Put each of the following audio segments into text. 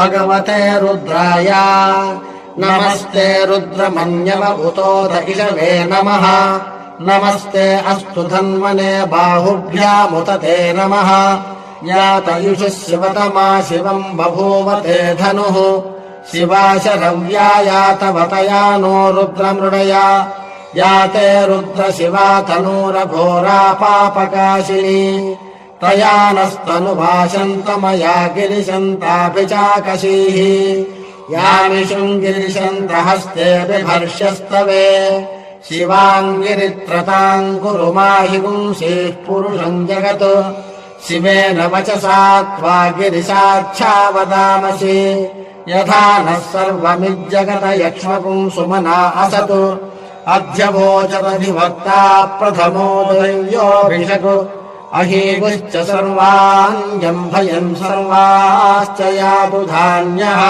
भगवते रुद्राय नमस्ते रुद्रमन्यवभूतोऽध इषवे नमः नमस्ते अस्तु धन्वने बाहुभ्यामुत ते नमः यातयुषः शिवतमा शिवम् बभूवते धनुः शिवा शरव्या यातवतया नो रुद्रमृडया याते रुद्रशिवा तनूरघोरा पापकाशिनी तया नस्तनुभाषन्तमया गिरिशन्ताभिचाकशीः यामिषुम् गिरिशन्तहस्ते बिभर्ष्यस्तवे शिवाङ्गिरित्रताम् कुरु माहि पुंसीः पुरुषम् जगत् शिवेन वचसा त्वा गिरिशाच्छावदामसि यथा नः सर्वमिज्जगत यक्ष्मपुंसुमना असतु अध्यवोचदधिवक्ता प्रथमो दैव्योऽभिषक् अहीगुश्च सर्वाण्यम् भयम् सर्वाश्च यातु धान्यः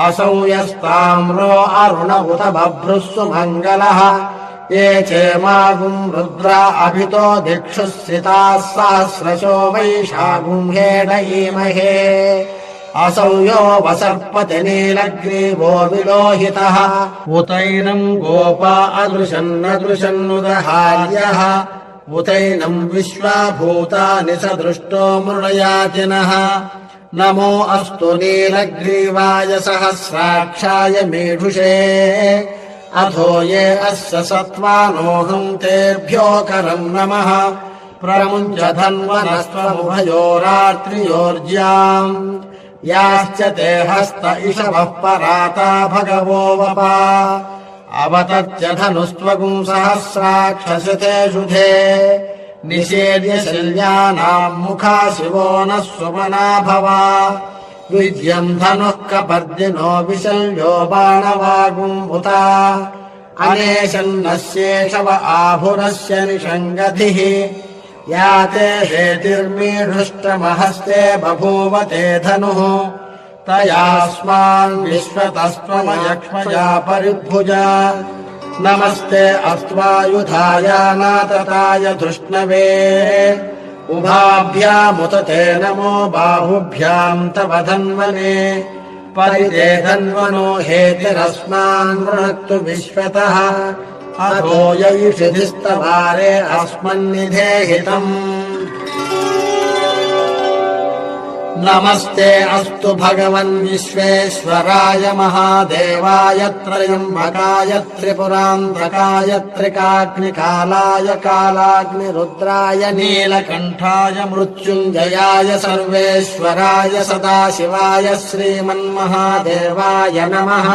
असौ यस्ताम्रो अरुण उत बभ्रुः सुमङ्गलः ये चेमागुम् रुद्रा अभितो दिक्षुः सिताः सहस्रशो वैशागुम् हेडयीमहे असौ यो वसर्पति नीलग्रीवो विलोहितः उतैनम् गोपा अदृशन्नदृशन्नुदहार्यः उतैनम् विश्वाभूतानि स दृष्टो मृडयातिनः नमो अस्तु नीलग्रीवाय सहस्राक्षाय मीढुषे अथो ये अस्य सत्त्वानोऽहम् तेभ्यो करम् नमः प्रमुञ्च धन्वनस्त्वमुभयोरात्रियोर्ज्याम् याश्च ते हस्त इषवः पराता भगवो वपा अवतत्य धनुस्त्वगुम् सहस्राक्षसितेषु ते निषेद्य शल्यानाम् मुखा शिवो नः सुमना भवा विद्यम् धनुः कपर्दिनो विशल्यो बाणवागुम् उता अनेशन्नस्येषव आभुरस्य निषङ्गतिः याते हेतिर्मीढुष्टमहस्ते बभूवते धनुः तयास्मान् विश्वतस्त्वमयक्ष्मजा परिभुजा नमस्ते अस्त्वायुधाय नातताय धृष्णवे उभाभ्यामुत ते नमो बाहुभ्याम् तव धन्वने परिते धन्वनो हेतिरस्मान् वृणक्तु विश्वतः अथो यैषिधिस्तवारे अस्मन्निधेहितम् नमस्ते अस्तु भगवन् विश्वेश्वराय महादेवाय त्रयम्बकाय त्रिपुरान्धकाय त्रिकाग्निकालाय कालाग्निरुद्राय नीलकण्ठाय मृत्युञ्जयाय सर्वेश्वराय सदाशिवाय श्रीमन्महादेवाय नमः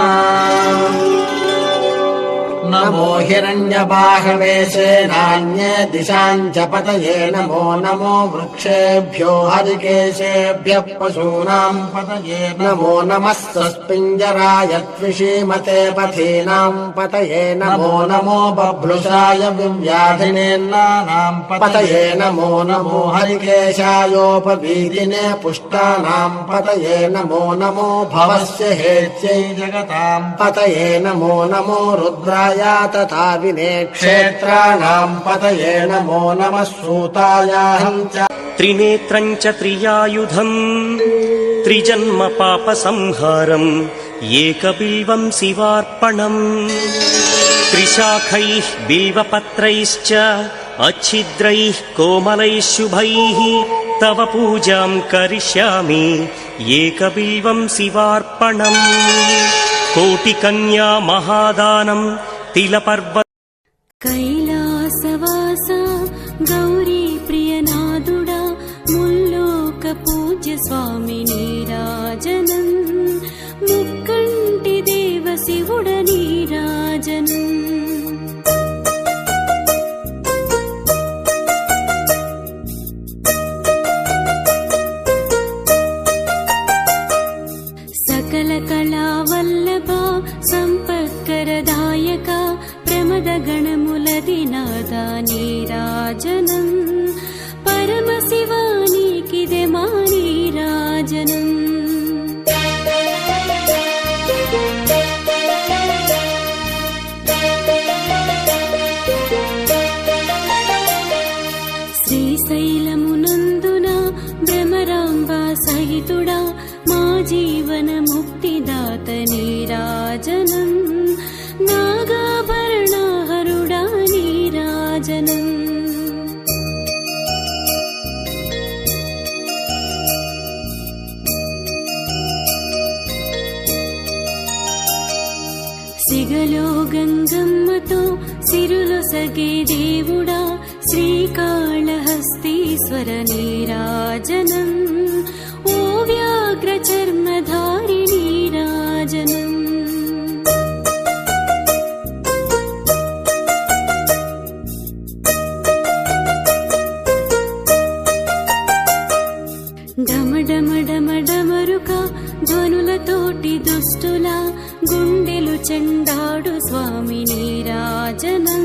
नमो हिरण्यबाहवे सेनान्ये दिशाम् च पतये नमो नमो वृक्षेभ्यो हरिकेशेभ्यः पशूनाम् पतये नमो नमः सस्पिञ्जराय त्विषीमते पथीनाम् पतये नमो नमो बभ्रुषाय विव्याधिनेन्नानाम् पतये नमो नमो हरिकेशायोपवीदिने पुष्टानाम् पतये नमो नमो भवस्य हेत्यै जगताम् पतये नमो नमो रुद्राय तथा विनेक्षेत्राणाम् पतये नमो नमः सूतायाहम् च त्रिनेत्रम् च त्रियायुधम् त्रिजन्म पापसंहारम् एकबिल्वम् शिवार्पणम् त्रिशाखैः बिल्वपत्रैश्च अच्छिद्रैः कोमलैः शुभैः तव पूजाम् करिष्यामि एकबिल्वम् शिवार्पणम् कोटिकन्या महादानम् तिलपर्वत कैलासवासा गौरी प्रियनादुडा मुल्लोक पूज्य स्वामी नीराजनम् मुक्कण्टि देव शिवुड नीराजनम् सकल कलावल्लभा सम्पत्करदायक प्रमदगणमुलदिनादा नीराजनम् परमशिवानीकिदे मा नीराजनम् శ్రీశైలమునందున భ్రమరాంబ సహితుడా మా జీవన ముక్తిదాత నీరాజనం నాగాభరణాహరుడా నీరాజనం సిగలో గంగమ్మతో సిరులొసగే దేవుడా శ్రీకాళహస్తీశ్వర నీరాజనం ఓ వ్యాఘ్ర చర్మధారి నీరాజనం డమడమడమడమరుక ధ్వనులతోటి దుష్టుల గుండెలు చెండాడు స్వామి నీరాజనం